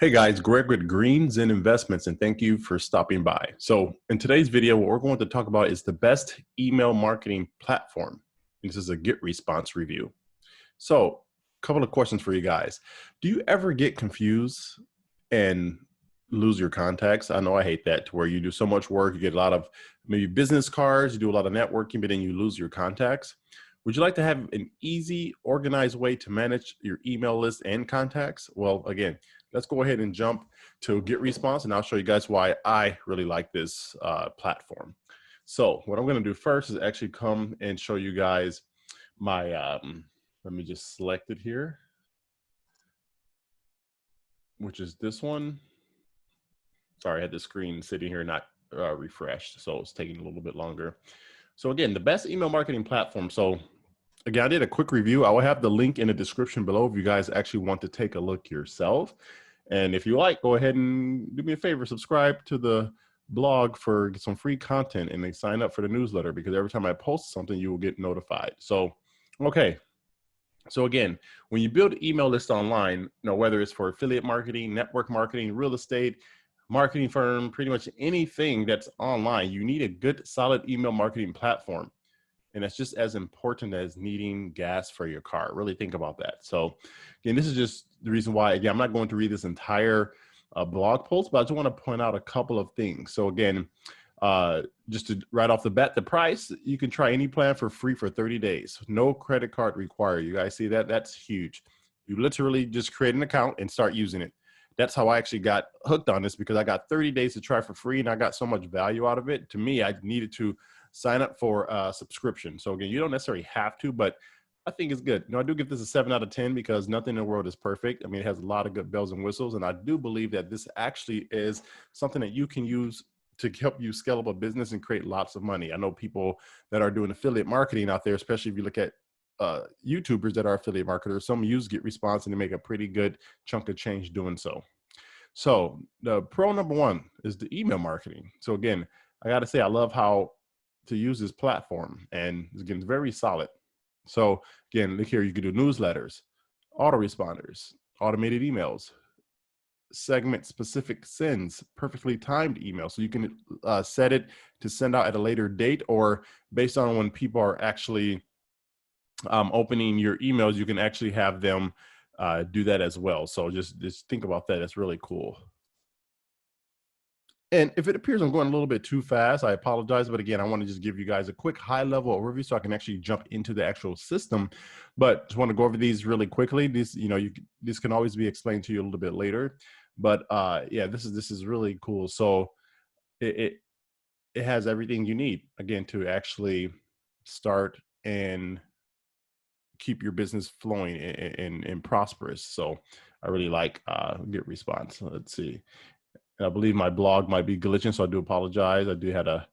Hey guys, Greg with Zen Investments, and thank you for stopping by. So in today's video, what we're going to talk about is the best email marketing platform. This is a GetResponse review. So a couple of questions for you guys. Do you ever get confused and lose your contacts? I know I hate that, to where you do so much work, you get a lot of maybe business cards, you do a lot of networking, but then you lose your contacts. Would you like to have an easy, organized way to manage your email list and contacts? Well, again, let's go ahead and jump to GetResponse, and I'll show you guys why I really like this platform. So what I'm going to do first is actually come and show you guys my, let me just select it here, which is this one. Sorry, I had the screen sitting here not refreshed, so it's taking a little bit longer. So again, the best email marketing platform. So again, I did a quick review. I will have the link in the description below if you guys actually want to take a look yourself. And if you like, go ahead and do me a favor, subscribe to the blog for some free content, and then sign up for the newsletter, because every time I post something, you will get notified. So, okay. So again, when you build email lists online, whether it's for affiliate marketing, network marketing, real estate, marketing firm, pretty much anything that's online, you need a good, solid email marketing platform. And that's just as important as needing gas for your car. Really think about that. So again, this is just the reason why, again, I'm not going to read this entire blog post, but I just want to point out a couple of things. So again, just to right off the bat, the price, you can try any plan for free for 30 days. No credit card required. You guys see that? That's huge. You literally just create an account and start using it. That's how I actually got hooked on this, because I got 30 days to try for free and I got so much value out of it. To me, I needed to sign up for a subscription. So again, you don't necessarily have to, but I think it's good. I do give this a 7 out of 10 because nothing in the world is perfect. I mean, it has a lot of good bells and whistles, and I do believe that this actually is something that you can use to help you scale up a business and create lots of money. I know people that are doing affiliate marketing out there, especially if you look at YouTubers that are affiliate marketers. Some use GetResponse and they make a pretty good chunk of change doing so. So the pro number one is the email marketing. So again, I got to say, I love how to use this platform, and again, it's very solid. So again, look here, you can do newsletters, autoresponders, automated emails, segment specific sends, perfectly timed emails. So you can set it to send out at a later date, or based on when people are actually opening your emails, you can actually have them do that as well. So just think about that. That's really cool. And if it appears I'm going a little bit too fast, I apologize. But again, I want to just give you guys a quick high-level overview so I can actually jump into the actual system. But just want to go over these really quickly. These, this can always be explained to you a little bit later. But yeah, this is really cool. So it has everything you need, again, to actually start and keep your business flowing and prosperous. So I really like GetResponse. Let's see. I believe my blog might be glitching, so I do apologize. I do have a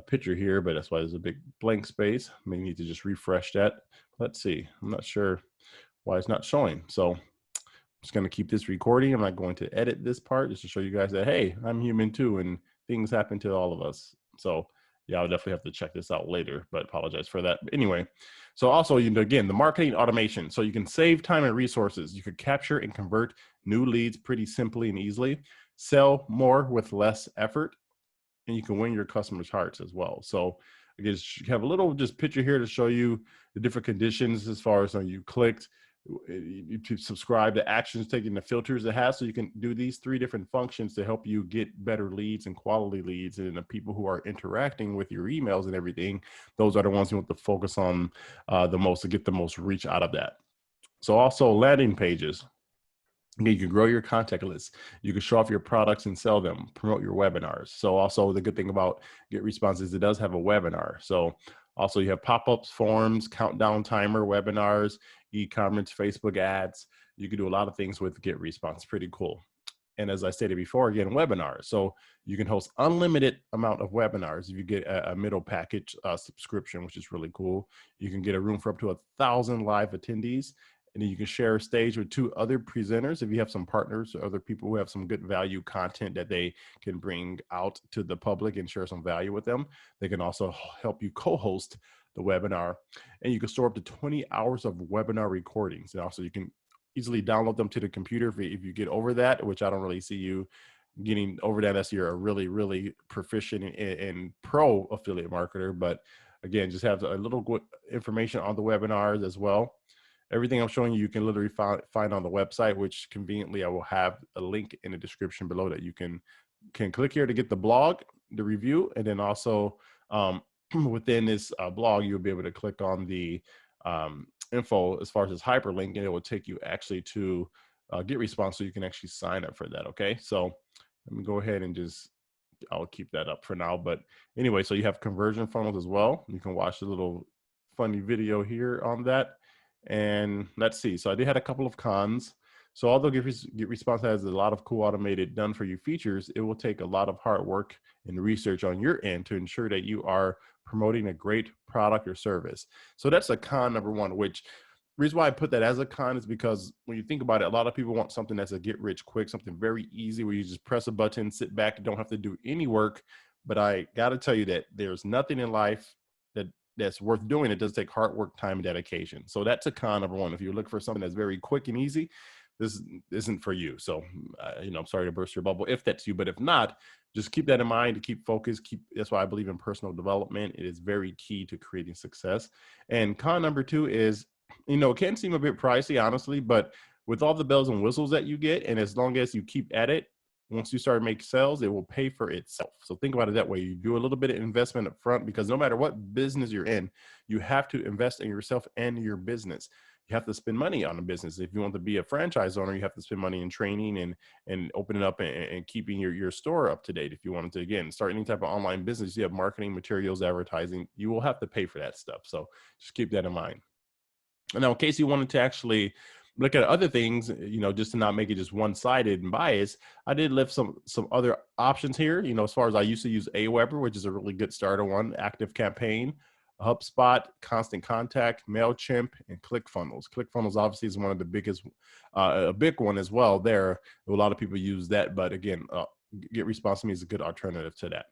picture here, but that's why there's a big blank space. I may need to just refresh that. Let's see. I'm not sure why it's not showing. So I'm just going to keep this recording. I'm not going to edit this part, just to show you guys that, hey, I'm human too, and things happen to all of us. So yeah, I'll definitely have to check this out later, but apologize for that. But anyway, so also, again, the marketing automation. So you can save time and resources. You could capture and convert new leads pretty simply and easily, sell more with less effort, and you can win your customers' hearts as well. So again, you have a little just picture here to show you the different conditions as far as you clicked, you subscribe, the actions taken, the filters it has. So you can do these 3 different functions to help you get better leads and quality leads. And the people who are interacting with your emails and everything, those are the ones you want to focus on the most, to get the most reach out of that. So also landing pages. You can grow your contact list. You can show off your products and sell them, promote your webinars. So also the good thing about GetResponse is it does have a webinar. So also you have pop-ups, forms, countdown timer, webinars, e-commerce, Facebook ads. You can do a lot of things with GetResponse. Pretty cool. And as I stated before, again, webinars. So you can host unlimited amount of webinars if you get a middle package subscription, which is really cool. You can get a room for up to 1,000 live attendees. And then you can share a stage with 2 other presenters if you have some partners or other people who have some good value content that they can bring out to the public and share some value with them. They can also help you co-host the webinar, and you can store up to 20 hours of webinar recordings. And also you can easily download them to the computer if you get over that, which I don't really see you getting over that unless you're a really proficient and pro affiliate marketer. But again, just have a little good information on the webinars as well. Everything I'm showing you, you can literally find on the website, which conveniently I will have a link in the description below that you can click here to get the blog, the review, and then also within this blog, you'll be able to click on the info as far as this hyperlink, and it will take you actually to GetResponse, so you can actually sign up for that. Okay, so let me go ahead and I'll keep that up for now. But anyway, so you have conversion funnels as well. You can watch a little funny video here on that. And let's see. So I did had a couple of cons. So although GetResponse has a lot of cool automated done for you features, it will take a lot of hard work and research on your end to ensure that you are promoting a great product or service. So that's a con number one, which reason why I put that as a con is because when you think about it, a lot of people want something that's a get rich quick, something very easy where you just press a button, sit back, and don't have to do any work. But I got to tell you that there's nothing in life that's worth doing. It does take hard work, time, and dedication. So that's a con number one. If you look for something that's very quick and easy, this isn't for you. So, I'm sorry to burst your bubble if that's you, but if not, just keep that in mind to keep focused. That's why I believe in personal development. It is very key to creating success. And con number two is, it can seem a bit pricey, honestly, but with all the bells and whistles that you get, and as long as you keep at it, once you start making sales, it will pay for itself. So think about it that way. You do a little bit of investment up front, because no matter what business you're in, you have to invest in yourself and your business. You have to spend money on a business. If you want to be a franchise owner, you have to spend money in training and opening up and keeping your store up to date. If you wanted to, again, start any type of online business, you have marketing materials, advertising, you will have to pay for that stuff. So just keep that in mind. And now, in case you wanted to actually look at other things, just to not make it just one-sided and biased, I did lift some other options here. As far as I used to use Aweber, which is a really good starter one, Active Campaign, HubSpot, Constant Contact, MailChimp, and ClickFunnels. ClickFunnels obviously is one of the biggest, a big one as well there. A lot of people use that, but again, GetResponse to me is a good alternative to that.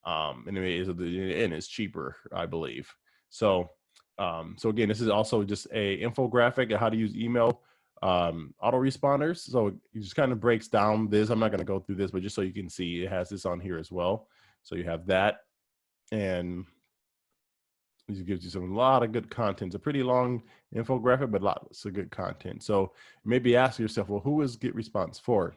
And it's cheaper, I believe. So again, this is also just a infographic of how to use email autoresponders. So it just kind of breaks down this. I'm not going to go through this, but just so you can see, it has this on here as well. So you have that, and it gives you a lot of good content. It's a pretty long infographic, but lots of good content. So maybe ask yourself, well, who is GetResponse for?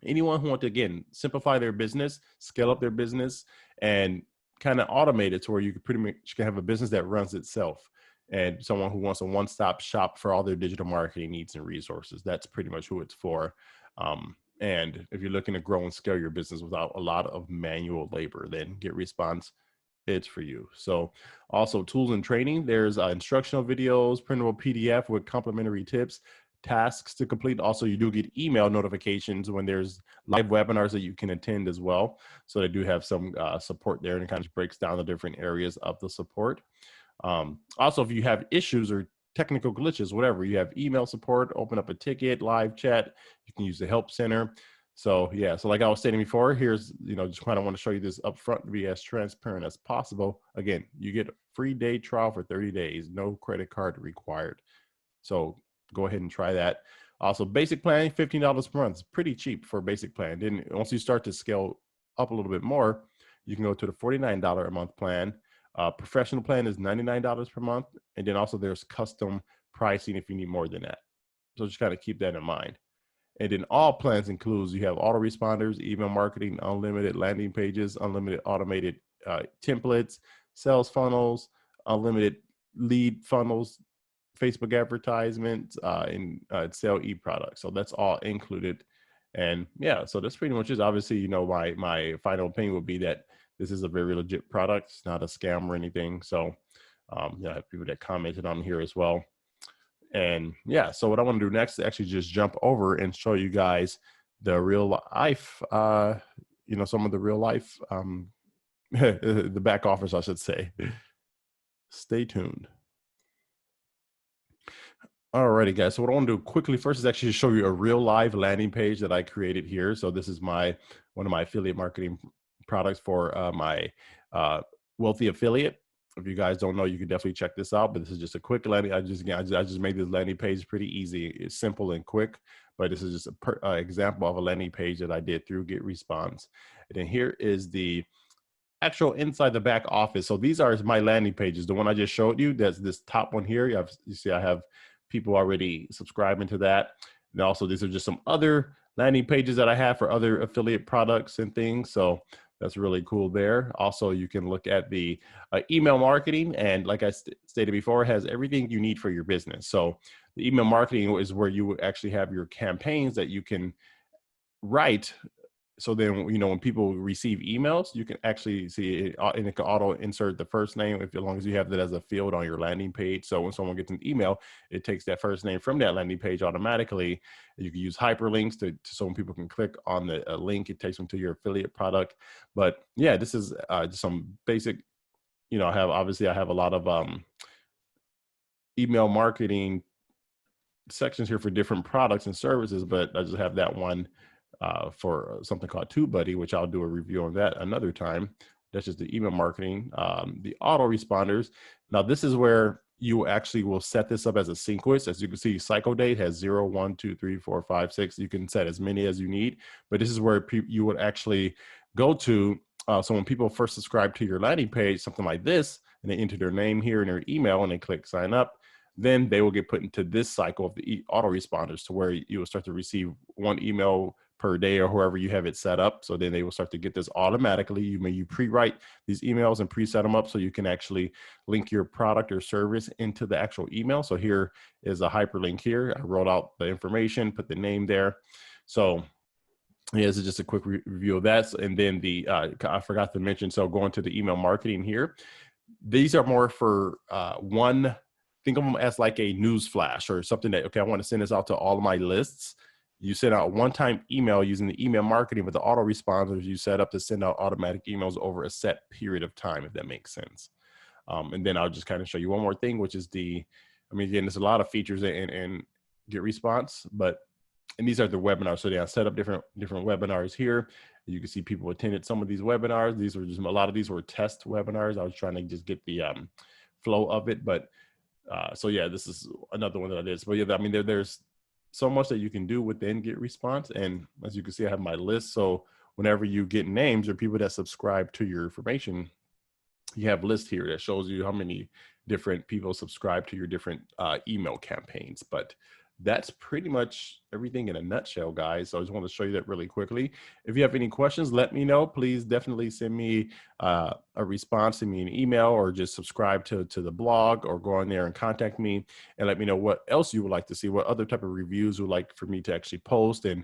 Anyone who wants to, again, simplify their business, scale up their business, and kind of automate it to where you can pretty much have a business that runs itself, and someone who wants a one-stop shop for all their digital marketing needs and resources. That's pretty much who it's for. And if you're looking to grow and scale your business without a lot of manual labor, then GetResponse, it's for you. So also tools and training, there's instructional videos, printable PDF with complimentary tips, tasks to complete. Also, you do get email notifications when there's live webinars that you can attend as well. So they do have some support there, and it kind of breaks down the different areas of the support. Also, if you have issues or technical glitches, whatever, you have email support, open up a ticket, live chat, you can use the help center. So yeah, so like I was stating before, here's, just kind of want to show you this up front to be as transparent as possible. Again, you get a free day trial for 30 days, no credit card required. So go ahead and try that. Also, basic plan, $15 per month. It's pretty cheap for a basic plan. Then once you start to scale up a little bit more, you can go to the $49 a month plan. Professional plan is $99 per month. And then also there's custom pricing if you need more than that. So just kind of keep that in mind. And then all plans includes, you have autoresponders, email marketing, unlimited landing pages, unlimited automated templates, sales funnels, unlimited lead funnels, Facebook advertisements, and sell e-products. So that's all included. And yeah, so that's pretty much it. Obviously, my final opinion would be that this is a very legit product. It's not a scam or anything. So I have people that commented on here as well. And yeah, so what I want to do next is actually just jump over and show you guys the real life, some of the real life, the back office, I should say. Stay tuned. Alrighty, guys. So what I want to do quickly first is actually show you a real live landing page that I created here. So this is one of my affiliate marketing products for my wealthy affiliate. If you guys don't know, you can definitely check this out, but this is just a quick landing. I just made this landing page pretty easy. It's simple and quick, but this is just a example of a landing page that I did through GetResponse. And then here is the actual inside the back office. So these are my landing pages. The one I just showed you, that's this top one here. You see I have people already subscribing to that. And also these are just some other landing pages that I have for other affiliate products and things. So that's really cool there. Also, you can look at the email marketing. And like I stated before, it has everything you need for your business. So the email marketing is where you would actually have your campaigns that you can write. So then, you know, when people receive emails, you can actually see it, and it can auto insert the first name as long as you have that as a field on your landing page. So when someone gets an email, it takes that first name from that landing page automatically. You can use hyperlinks so when people can click on the link, it takes them to your affiliate product. But yeah, this is just some basic, you know, I have a lot of email marketing sections here for different products and services, but I just have that one for something called TubeBuddy, which I'll do a review on that another time. That's just the email marketing. The autoresponders. Now this is where you actually will set this up as a sequence. As you can see, cycle date has 0, 1, 2, 3, 4, 5, 6. You can set as many as you need, but this is where you would actually go to. So when people first subscribe to your landing page, something like this, and they enter their name here and their email and they click sign up, then they will get put into this cycle of the autoresponders, to where you will start to receive one email per day or however you have it set up. So then they will start to get this automatically. You pre-write these emails and pre-set them up so you can actually link your product or service into the actual email. So here is a hyperlink here. I wrote out the information, put the name there. So yeah, this is just a quick review of that. And then I forgot to mention, so going to the email marketing here, these are more for think of them as like a news flash or something that, okay, I want to send this out to all of my lists. You send out one-time email using the email marketing with the autoresponders you set up to send out automatic emails over a set period of time, if that makes sense. And then I'll just kind of show you one more thing, which is again, there's a lot of features in GetResponse, and these are the webinars. So I set up different webinars here. You can see people attended some of these webinars. A lot of these were test webinars. I was trying to just get the flow of it, but so yeah, this is another one that I did. But yeah, I mean, there's so much that you can do within GetResponse. And as you can see, I have my list. So whenever you get names or people that subscribe to your information, you have a list here that shows you how many different people subscribe to your different email campaigns. But that's pretty much everything in a nutshell, guys. So I just want to show you that really quickly. If you have any questions, let me know. Please definitely send me a response, send me an email, or just subscribe to the blog, or go on there and contact me and let me know what else you would like to see, what other type of reviews you would like for me to actually post and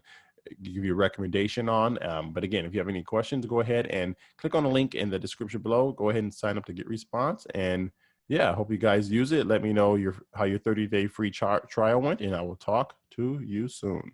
give you a recommendation on. But again, if you have any questions, go ahead and click on the link in the description below. Go ahead and sign up to GetResponse. And yeah, I hope you guys use it. Let me know how your 30-day free trial went, and I will talk to you soon.